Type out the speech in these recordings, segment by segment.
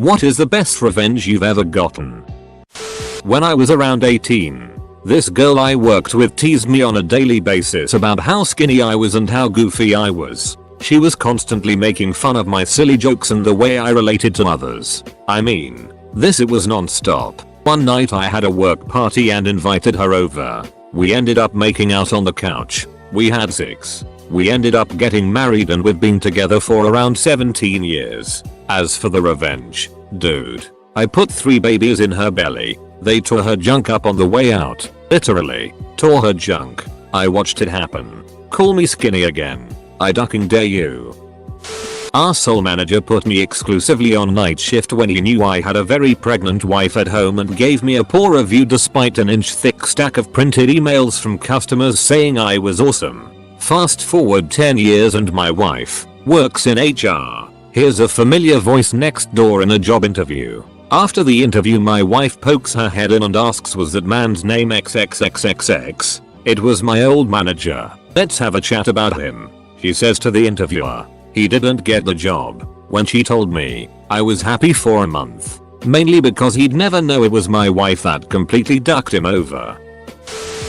What is the best revenge you've ever gotten? When I was around 18, this girl I worked with teased me on a daily basis about how skinny I was and how goofy I was. She was constantly making fun of my silly jokes and the way I related to others. I mean, it was non-stop. One night I had a work party and invited her over. We ended up making out on the couch. We had sex. We ended up getting married and we've been together for around 17 years. As for the revenge, dude, I put 3 babies in her belly. They tore her junk up on the way out. Literally, tore her junk. I watched it happen. Call me skinny again. I ducking dare you. Arsehole manager put me exclusively on night shift when he knew I had a very pregnant wife at home and gave me a poor review despite an inch thick stack of printed emails from customers saying I was awesome. Fast forward 10 years and my wife works in HR. Here's a familiar voice next door in a job interview. After the interview my wife pokes her head in and asks, was that man's name XXXXX? It was my old manager. Let's have a chat about him. She says to the interviewer, he didn't get the job. When she told me, I was happy for a month. Mainly because he'd never know it was my wife that completely ducked him over.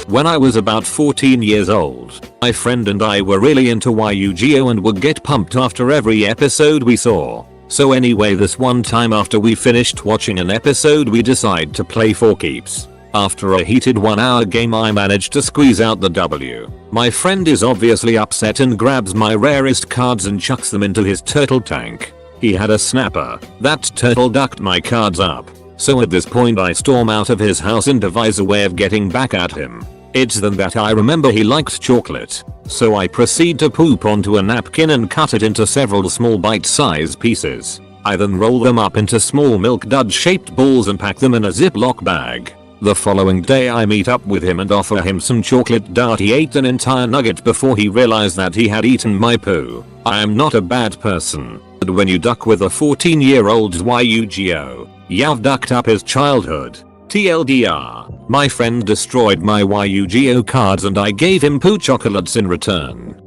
When I was about 14 years old, my friend and I were really into Yu-Gi-Oh and would get pumped after every episode we saw. So anyway, this one time after we finished watching an episode we decide to play for keeps. After a heated 1-hour game I managed to squeeze out the W. My friend is obviously upset and grabs my rarest cards and chucks them into his turtle tank. He had a snapper. That turtle ducked my cards up. So at this point I storm out of his house and devise a way of getting back at him. It's then that I remember he liked chocolate. So I proceed to poop onto a napkin and cut it into several small bite-sized pieces. I then roll them up into small milk dud shaped balls and pack them in a Ziploc bag. The following day I meet up with him and offer him some chocolate dart. He ate an entire nugget before he realized that he had eaten my poo. I am not a bad person, but when you duck with a 14-year-old's Yu-Gi-Oh, you've ducked up his childhood. TLDR, my friend destroyed my Yu-Gi-Oh cards and I gave him poo chocolates in return.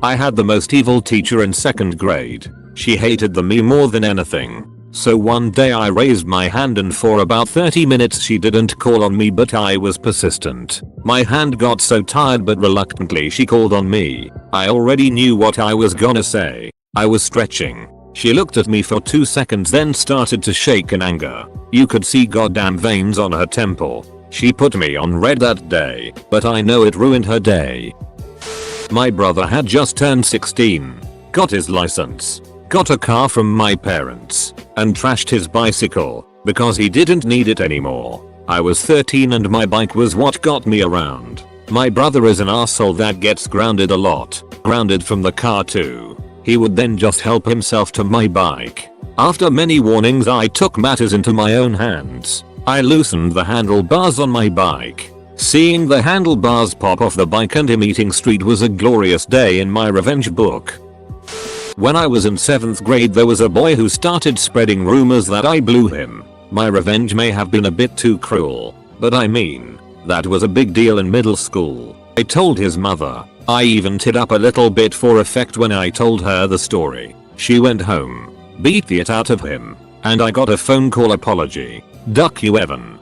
I had the most evil teacher in 2nd grade. She hated me more than anything. So one day I raised my hand and for about 30 minutes she didn't call on me, but I was persistent. My hand got so tired but reluctantly she called on me. I already knew what I was gonna say. I was stretching. She looked at me for 2 seconds then started to shake in anger. You could see goddamn veins on her temple. She put me on red that day, but I know it ruined her day. My brother had just turned 16, got his license, got a car from my parents, and trashed his bicycle because he didn't need it anymore. I was 13 and my bike was what got me around. My brother is an asshole that gets grounded a lot, grounded from the car too. He would then just help himself to my bike. After many warnings I took matters into my own hands. I loosened the handlebars on my bike. Seeing the handlebars pop off the bike and him eating street was a glorious day in my revenge book. When I was in 7th grade there was a boy who started spreading rumors that I blew him. My revenge may have been a bit too cruel, but I mean, that was a big deal in middle school. I told his mother. I evened it up a little bit for effect when I told her the story. She went home, beat the it out of him, and I got a phone call apology. Duck you Evan.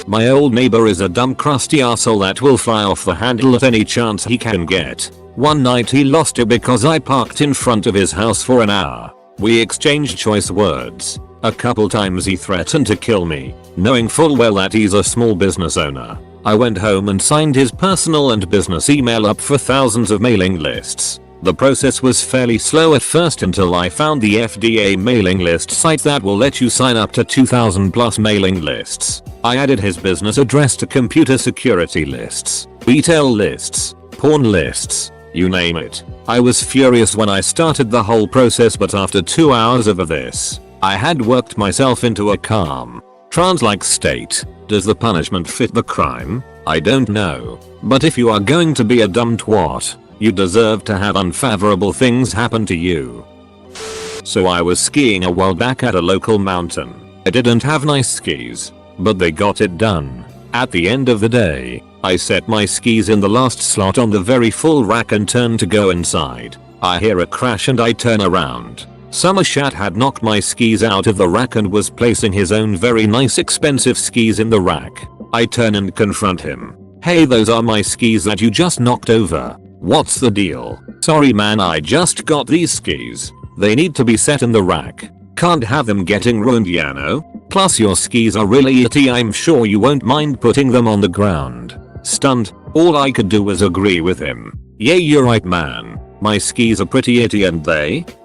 My old neighbor is a dumb crusty arsehole that will fly off the handle at any chance he can get. One night he lost it because I parked in front of his house for an hour. We exchanged choice words. A couple times he threatened to kill me, knowing full well that he's a small business owner. I went home and signed his personal and business email up for thousands of mailing lists. The process was fairly slow at first until I found the FDA mailing list site that will let you sign up to 2,000 plus mailing lists. I added his business address to computer security lists, retail lists, porn lists, you name it. I was furious when I started the whole process, but after 2 hours of this, I had worked myself into a calm, trance-like state. Does the punishment fit the crime? I don't know. But if you are going to be a dumb twat, you deserve to have unfavorable things happen to you. So I was skiing a while back at a local mountain. I didn't have nice skis, but they got it done. At the end of the day, I set my skis in the last slot on the very full rack and turned to go inside. I hear a crash and I turn around. Summer Shat had knocked my skis out of the rack and was placing his own very nice expensive skis in the rack. I turn and confront him. Hey, those are my skis that you just knocked over. What's the deal? Sorry man, I just got these skis. They need to be set in the rack. Can't have them getting ruined, you know? Plus your skis are really itty, I'm sure you won't mind putting them on the ground. Stunned, all I could do was agree with him. Yeah, you're right man. My skis are pretty itty and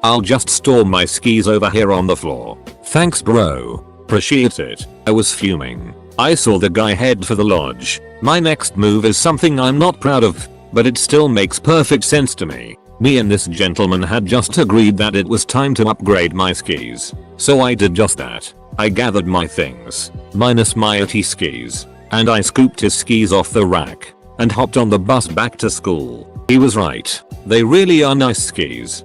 I'll just store my skis over here on the floor. Thanks bro. Appreciate it. I was fuming. I saw the guy head for the lodge. My next move is something I'm not proud of, but it still makes perfect sense to me. Me and this gentleman had just agreed that it was time to upgrade my skis. So I did just that. I gathered my things, minus my itty skis, and I scooped his skis off the rack and hopped on the bus back to school. He was right. They really are nice skis.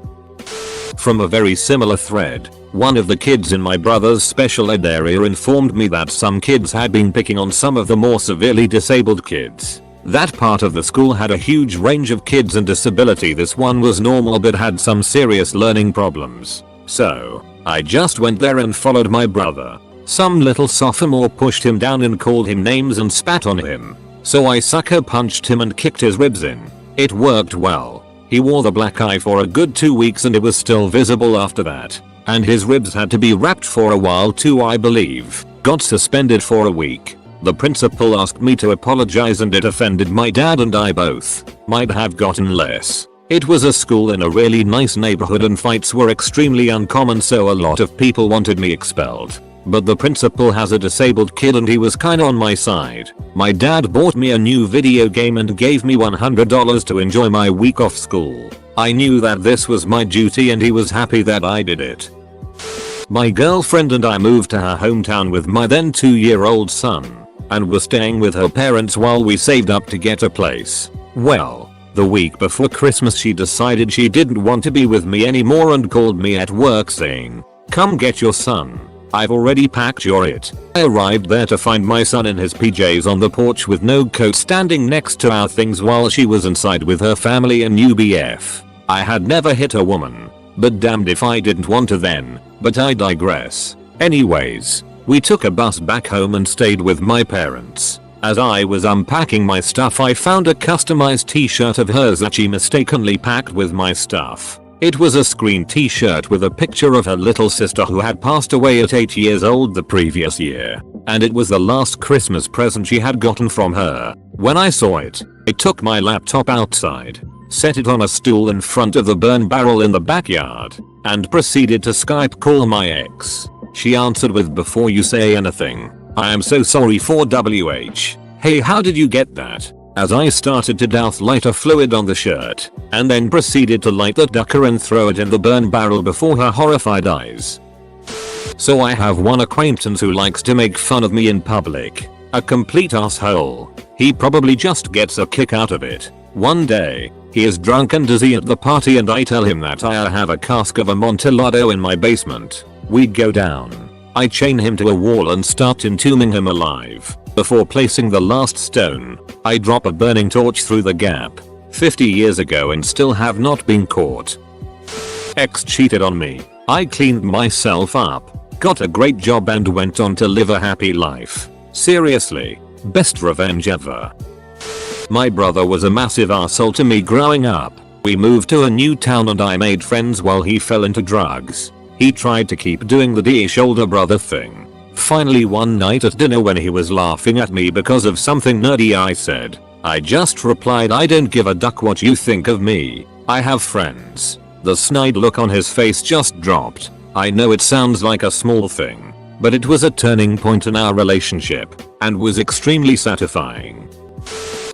From a very similar thread, one of the kids in my brother's special ed area informed me that some kids had been picking on some of the more severely disabled kids. That part of the school had a huge range of kids and disability. This one was normal but had some serious learning problems. So, I just went there and followed my brother. Some little sophomore pushed him down and called him names and spat on him. So I sucker punched him and kicked his ribs in. It worked well. He wore the black eye for a good 2 weeks and it was still visible after that. And his ribs had to be wrapped for a while too, I believe. Got suspended for a week. The principal asked me to apologize and it offended my dad and I both. Might have gotten less. It was a school in a really nice neighborhood and fights were extremely uncommon, so a lot of people wanted me expelled. But the principal has a disabled kid and he was kinda on my side. My dad bought me a new video game and gave me $100 to enjoy my week off school. I knew that this was my duty and he was happy that I did it. My girlfriend and I moved to her hometown with my then 2-year-old son and were staying with her parents while we saved up to get a place. Well, the week before Christmas she decided she didn't want to be with me anymore and called me at work saying, "Come get your son. I've already packed your it." I arrived there to find my son in his PJs on the porch with no coat standing next to our things while she was inside with her family and new BF. I had never hit a woman, but damned if I didn't want to then, but I digress. Anyways, we took a bus back home and stayed with my parents. As I was unpacking my stuff I found a customized t-shirt of hers that she mistakenly packed with my stuff. It was a screen t-shirt with a picture of her little sister who had passed away at 8 years old the previous year, and it was the last Christmas present she had gotten from her. When I saw it, I took my laptop outside, set it on a stool in front of the burn barrel in the backyard, and proceeded to Skype call my ex. She answered with, "Before you say anything, I am so sorry for WH. Hey, how did you get that?" As I started to douse lighter fluid on the shirt, and then proceeded to light the ducker and throw it in the burn barrel before her horrified eyes. So I have one acquaintance who likes to make fun of me in public. A complete asshole. He probably just gets a kick out of it. One day, he is drunk and dizzy at the party and I tell him that I have a cask of Amontillado in my basement. We go down. I chain him to a wall and start entombing him alive. Before placing the last stone, I drop a burning torch through the gap. 50 years ago and still have not been caught. Ex cheated on me. I cleaned myself up, got a great job and went on to live a happy life. Seriously, best revenge ever. My brother was a massive arsehole to me growing up. We moved to a new town and I made friends while he fell into drugs. He tried to keep doing the dish older brother thing. Finally one night at dinner when he was laughing at me because of something nerdy I said, I just replied, "I don't give a duck what you think of me. I have friends." The snide look on his face just dropped. I know it sounds like a small thing, but it was a turning point in our relationship and was extremely satisfying.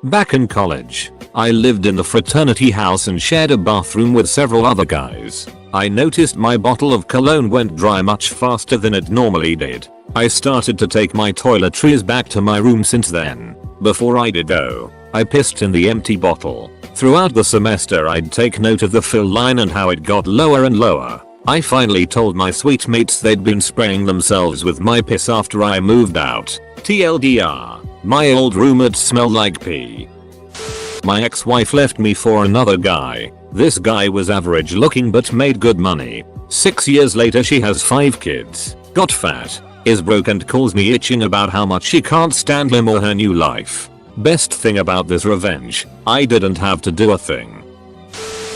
Back in college, I lived in the fraternity house and shared a bathroom with several other guys. I noticed my bottle of cologne went dry much faster than it normally did. I started to take my toiletries back to my room since then. Before I did though, I pissed in the empty bottle. Throughout the semester I'd take note of the fill line and how it got lower and lower. I finally told my sweet mates they'd been spraying themselves with my piss after I moved out. TLDR, my old roommates smell like pee. My ex-wife left me for another guy. This guy was average looking but made good money. 6 years later she has 5 kids, got fat, is broke and calls me itching about how much she can't stand him or her new life. Best thing about this revenge, I didn't have to do a thing.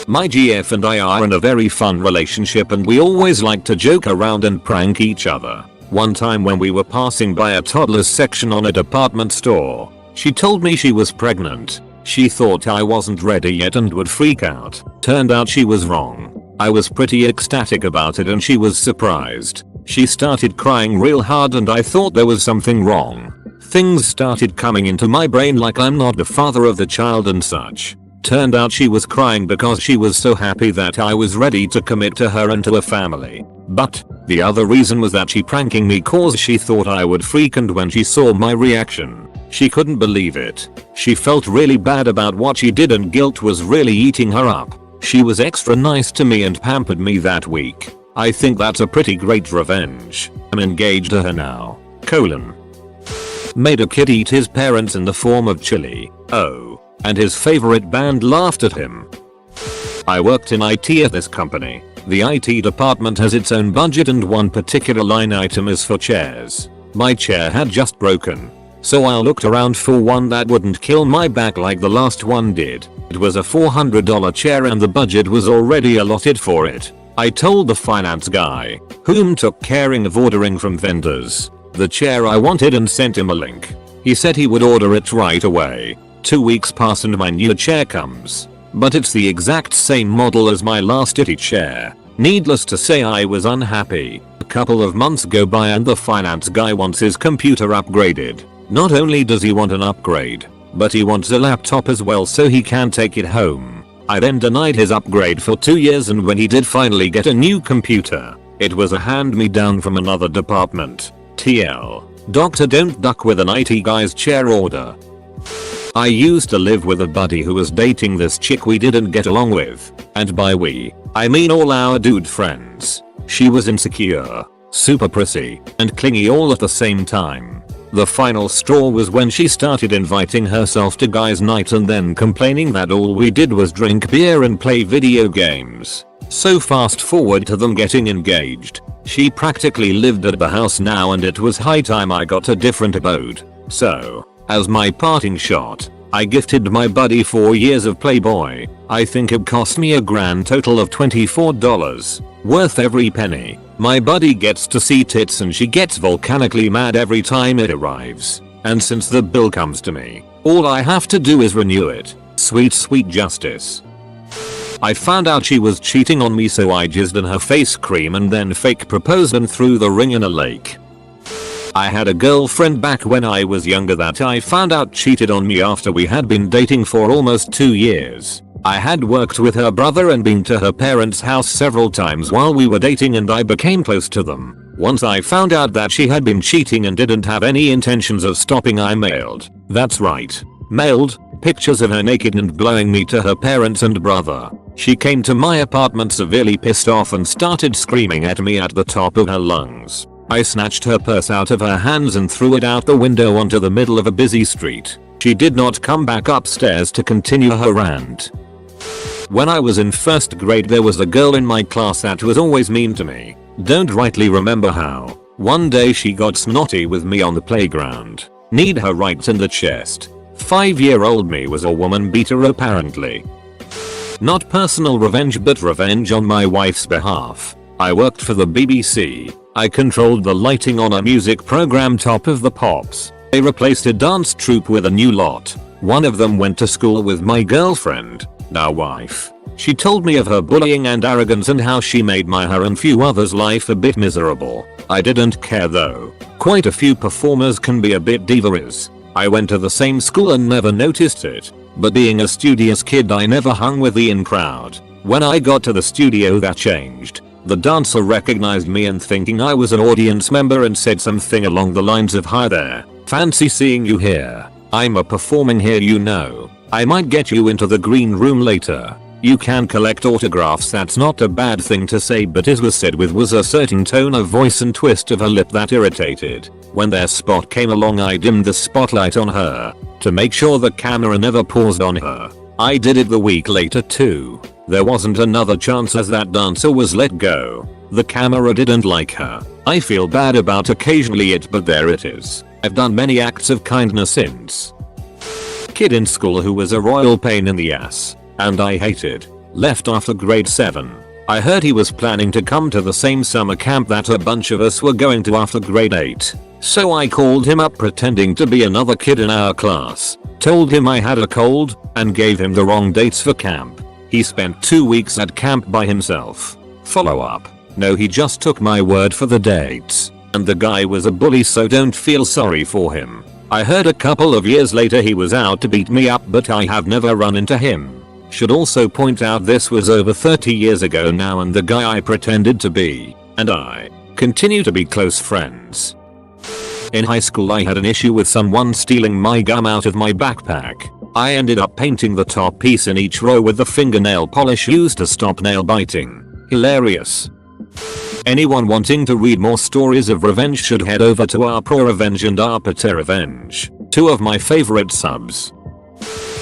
My GF and I are in a very fun relationship and we always like to joke around and prank each other. One time when we were passing by a toddler's section on a department store, she told me she was pregnant. She thought I wasn't ready yet and would freak out. Turned out she was wrong. I was pretty ecstatic about it and she was surprised. She started crying real hard and I thought there was something wrong. Things started coming into my brain like I'm not the father of the child and such. Turned out she was crying because she was so happy that I was ready to commit to her and to a family. But the other reason was that she pranking me cause she thought I would freak, and when she saw my reaction, she couldn't believe it. She felt really bad about what she did and guilt was really eating her up. She was extra nice to me and pampered me that week. I think that's a pretty great revenge. I'm engaged to her now. Made a kid eat his parents in the form of chili. Oh. And his favorite band laughed at him. I worked in IT at this company. The IT department has its own budget and one particular line item is for chairs. My chair had just broken, so I looked around for one that wouldn't kill my back like the last one did. It was a $400 chair and the budget was already allotted for it. I told the finance guy, whom took caring of ordering from vendors, the chair I wanted and sent him a link. He said he would order it right away. 2 weeks pass and my new chair comes. But it's the exact same model as my last itty chair. Needless to say I was unhappy. A couple of months go by and the finance guy wants his computer upgraded. Not only does he want an upgrade, but he wants a laptop as well so he can take it home. I then denied his upgrade for 2 years, and when he did finally get a new computer, it was a hand-me-down from another department. TL. Doctor don't duck with an IT guy's chair order. I used to live with a buddy who was dating this chick we didn't get along with, and by we, I mean all our dude friends. She was insecure, super prissy, and clingy all at the same time. The final straw was when she started inviting herself to guys' night and then complaining that all we did was drink beer and play video games. So fast forward to them getting engaged. She practically lived at the house now and it was high time I got a different abode. So, as my parting shot, I gifted my buddy 4 years of Playboy. I think it cost me a grand total of $24. Worth every penny. My buddy gets to see tits and she gets volcanically mad every time it arrives. And since the bill comes to me, all I have to do is renew it. Sweet sweet justice. I found out she was cheating on me, so I jizzed in her face cream and then fake proposed and threw the ring in a lake. I had a girlfriend back when I was younger that I found out cheated on me after we had been dating for almost 2 years. I had worked with her brother and been to her parents' house several times while we were dating and I became close to them. Once I found out that she had been cheating and didn't have any intentions of stopping, I mailed. That's right. Mailed pictures of her naked and blowing me to her parents and brother. She came to my apartment severely pissed off and started screaming at me at the top of her lungs. I snatched her purse out of her hands and threw it out the window onto the middle of a busy street. She did not come back upstairs to continue her rant. When I was in 1st grade there was a girl in my class that was always mean to me. Don't rightly remember how. One day she got snotty with me on the playground. Kneed her right in the chest. 5-year-old me was a woman beater apparently. Not personal revenge but revenge on my wife's behalf. I worked for the BBC. I controlled the lighting on a music program Top of the Pops. They replaced a dance troupe with a new lot. One of them went to school with my girlfriend, now wife. She told me of her bullying and arrogance and how she made her and few others' life a bit miserable. I didn't care though. Quite a few performers can be a bit divas. I went to the same school and never noticed it. But being a studious kid I never hung with the in crowd. When I got to the studio that changed. The dancer recognized me and thinking I was an audience member and said something along the lines of, "Hi there, fancy seeing you here. I'm a performing here, you know. I might get you into the green room later. You can collect autographs." That's not a bad thing to say, but it was said with a certain tone of voice and twist of her lip that irritated. When their spot came along I dimmed the spotlight on her to make sure the camera never paused on her. I did it the week later too. There wasn't another chance as that dancer was let go. The camera didn't like her. I feel bad about occasionally it, but there it is. I've done many acts of kindness since. Kid in school who was a royal pain in the ass, and I hated. Left after grade 7. I heard he was planning to come to the same summer camp that a bunch of us were going to after grade 8. So I called him up pretending to be another kid in our class, told him I had a cold, and gave him the wrong dates for camp. He spent 2 weeks at camp by himself. Follow up. No, he just took my word for the dates. And the guy was a bully, so don't feel sorry for him. I heard a couple of years later he was out to beat me up, but I have never run into him. Should also point out this was over 30 years ago now, and the guy I pretended to be and I continue to be close friends. In high school I had an issue with someone stealing my gum out of my backpack. I ended up painting the top piece in each row with the fingernail polish used to stop nail biting. Hilarious. Anyone wanting to read more stories of revenge should head over to Our Revenge and Reddit Avengers, two of my favorite subs.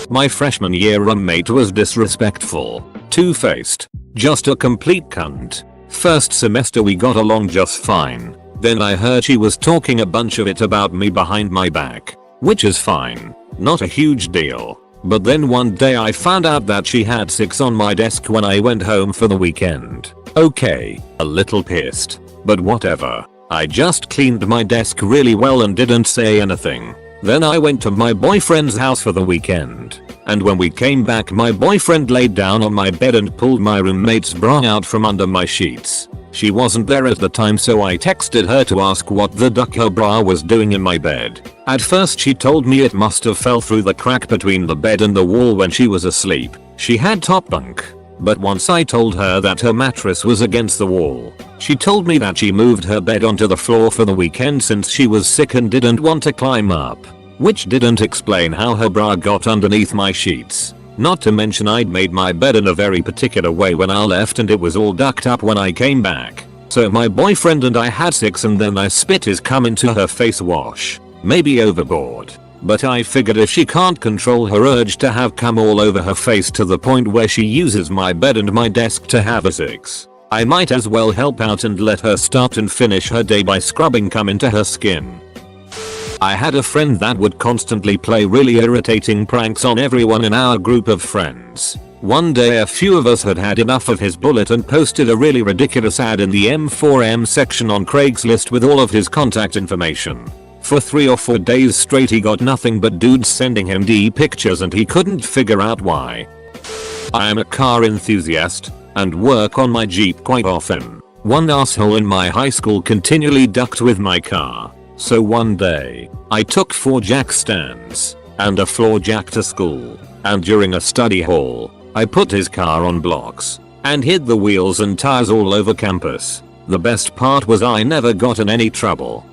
My freshman year roommate was disrespectful, two-faced, just a complete cunt. First semester we got along just fine. Then I heard she was talking a bunch of it about me behind my back, which is fine, not a huge deal. But then one day I found out that she had 6 on my desk when I went home for the weekend. Okay, a little pissed, but whatever. I just cleaned my desk really well and didn't say anything. Then I went to my boyfriend's house for the weekend. And when we came back, my boyfriend laid down on my bed and pulled my roommate's bra out from under my sheets. She wasn't there at the time, so I texted her to ask what the duck her bra was doing in my bed. At first she told me it must have fell through the crack between the bed and the wall when she was asleep. She had top bunk. But once I told her that her mattress was against the wall, she told me that she moved her bed onto the floor for the weekend since she was sick and didn't want to climb up. Which didn't explain how her bra got underneath my sheets. Not to mention I'd made my bed in a very particular way when I left and it was all ducked up when I came back. So my boyfriend and I had sex and then I spit his cum into her face wash. Maybe overboard. But I figured if she can't control her urge to have cum all over her face to the point where she uses my bed and my desk to have a sex, I might as well help out and let her start and finish her day by scrubbing cum into her skin. I had a friend that would constantly play really irritating pranks on everyone in our group of friends. One day a few of us had had enough of his bullet and posted a really ridiculous ad in the M4M section on Craigslist with all of his contact information. For 3 or 4 days straight he got nothing but dudes sending him D pictures and he couldn't figure out why. I am a car enthusiast and work on my Jeep quite often. One asshole in my high school continually ducked with my car. So one day, I took 4 jack stands and a floor jack to school, and during a study hall, I put his car on blocks and hid the wheels and tires all over campus. The best part was I never got in any trouble.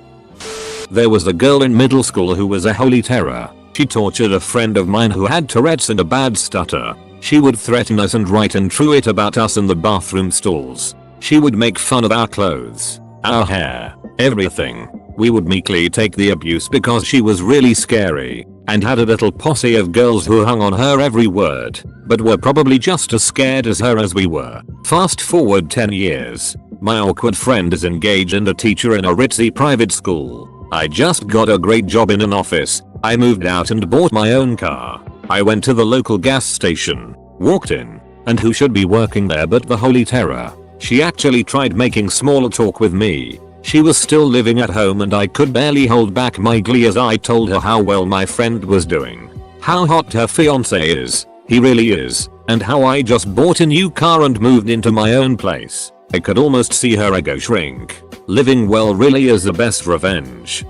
There was a girl in middle school who was a holy terror. She tortured a friend of mine who had Tourette's and a bad stutter. She would threaten us and write and truant about us in the bathroom stalls. She would make fun of our clothes, our hair, everything. We would meekly take the abuse because she was really scary and had a little posse of girls who hung on her every word, but were probably just as scared as her as we were. Fast forward 10 years. My awkward friend is engaged and a teacher in a ritzy private school. I just got a great job in an office. I moved out and bought my own car. I went to the local gas station, walked in, and who should be working there but the holy terror. She actually tried making small talk with me. She was still living at home and I could barely hold back my glee as I told her how well my friend was doing, how hot her fiance is, he really is, and how I just bought a new car and moved into my own place. I could almost see her ego shrink. Living well really is the best revenge.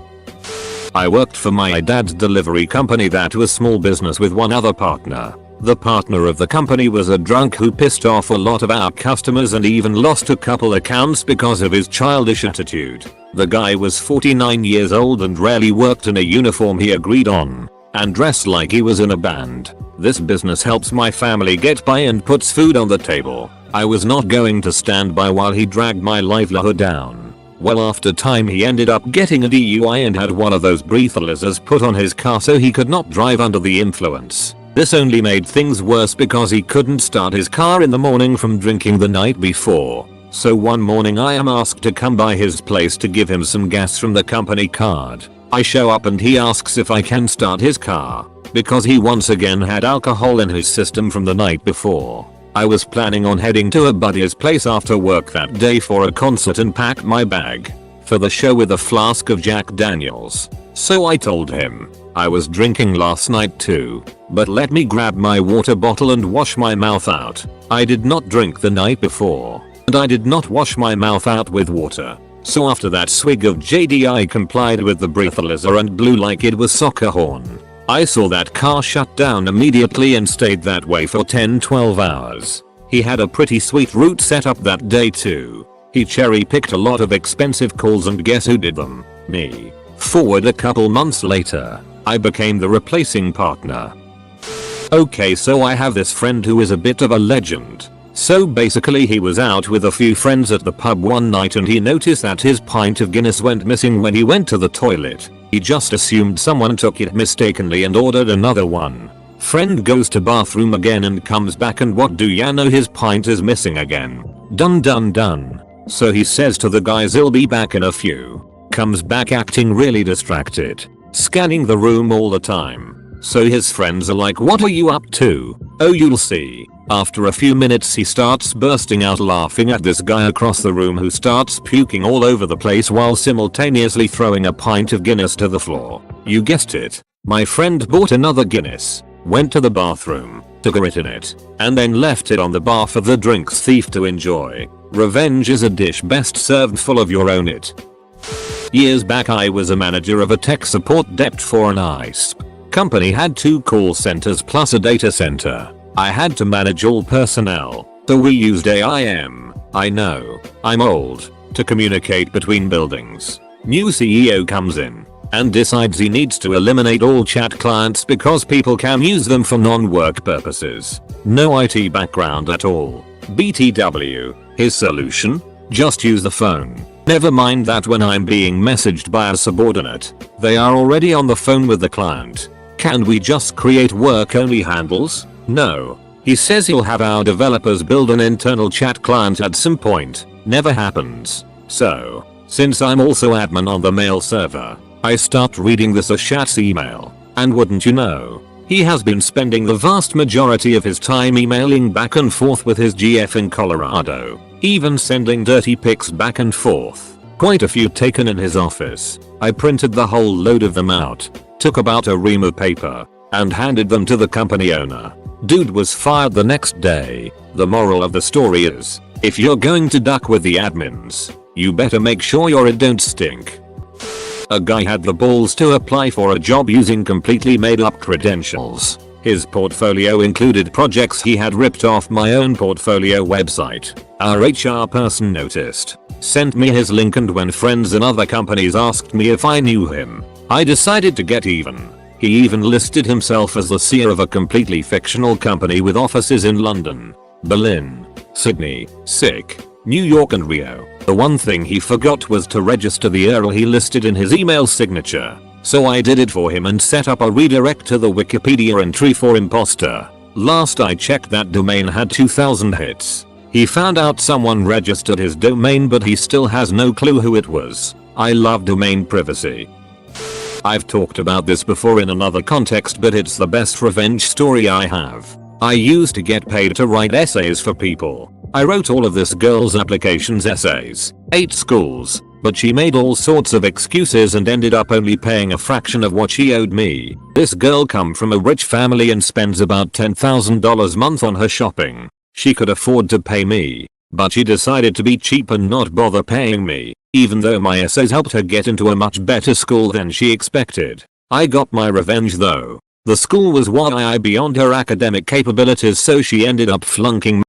I worked for my dad's delivery company that was small business with one other partner. The partner of the company was a drunk who pissed off a lot of our customers and even lost a couple accounts because of his childish attitude. The guy was 49 years old and rarely worked in a uniform he agreed on, and dressed like he was in a band. This business helps my family get by and puts food on the table. I was not going to stand by while he dragged my livelihood down. Well, after time he ended up getting a DUI and had one of those breathalyzers put on his car so he could not drive under the influence. This only made things worse because he couldn't start his car in the morning from drinking the night before. So one morning I am asked to come by his place to give him some gas from the company card. I show up and he asks if I can start his car because he once again had alcohol in his system from the night before. I was planning on heading to a buddy's place after work that day for a concert and packed my bag for the show with a flask of Jack Daniels. So I told him I was drinking last night too, but let me grab my water bottle and wash my mouth out. I did not drink the night before, and I did not wash my mouth out with water. So after that swig of JD I complied with the breathalyzer and blew like it was soccer horn. I saw that car shut down immediately and stayed that way for 10-12 hours. He had a pretty sweet route set up that day too. He cherry picked a lot of expensive calls and guess who did them? Me. Forward a couple months later, I became the replacing partner. Okay, so I have this friend who is a bit of a legend. So basically he was out with a few friends at the pub one night and he noticed that his pint of Guinness went missing when he went to the toilet. He just assumed someone took it mistakenly and ordered another one. Friend goes to bathroom again and comes back and what do ya know, his pint is missing again. Done done done. So he says to the guys he'll be back in a few. Comes back acting really distracted, scanning the room all the time. So his friends are like, what are you up to? Oh, you'll see. After a few minutes he starts bursting out laughing at this guy across the room who starts puking all over the place while simultaneously throwing a pint of Guinness to the floor. You guessed it. My friend bought another Guinness, went to the bathroom, took a writ in it, and then left it on the bar for the drinks thief to enjoy. Revenge is a dish best served full of your own it. Years back I was a manager of a tech support dept for an ISP company, had 2 call centers plus a data center. I had to manage all personnel, so we used AIM. I know, I'm old, to communicate between buildings. New CEO comes in and decides he needs to eliminate all chat clients because people can use them for non-work purposes. No IT background at all. BTW, his solution? Just use the phone. Never mind that when I'm being messaged by a subordinate, they are already on the phone with the client. Can we just create work-only handles? No. He says he'll have our developers build an internal chat client at some point. Never happens. So, since I'm also admin on the mail server, I start reading this Ashat's email. And wouldn't you know, he has been spending the vast majority of his time emailing back and forth with his GF in Colorado. Even sending dirty pics back and forth. Quite a few taken in his office. I printed the whole load of them out, took about a ream of paper, and handed them to the company owner. Dude was fired the next day. The moral of the story is, if you're going to duck with the admins, you better make sure your it don't stink. A guy had the balls to apply for a job using completely made up credentials. His portfolio included projects he had ripped off my own portfolio website. Our HR person noticed, sent me his link, and when friends in other companies asked me if I knew him, I decided to get even. He even listed himself as the CEO of a completely fictional company with offices in London, Berlin, Sydney, New York and Rio. The one thing he forgot was to register the URL he listed in his email signature. So I did it for him and set up a redirect to the Wikipedia entry for imposter. Last I checked that domain had 2,000 hits. He found out someone registered his domain but he still has no clue who it was. I love domain privacy. I've talked about this before in another context, but it's the best revenge story I have. I used to get paid to write essays for people. I wrote all of this girl's applications essays, 8 schools, but she made all sorts of excuses and ended up only paying a fraction of what she owed me. This girl come from a rich family and spends about $10,000 a month on her shopping. She could afford to pay me, but she decided to be cheap and not bother paying me, even though my essays helped her get into a much better school than she expected. I got my revenge though. The school was way beyond her academic capabilities, so she ended up flunking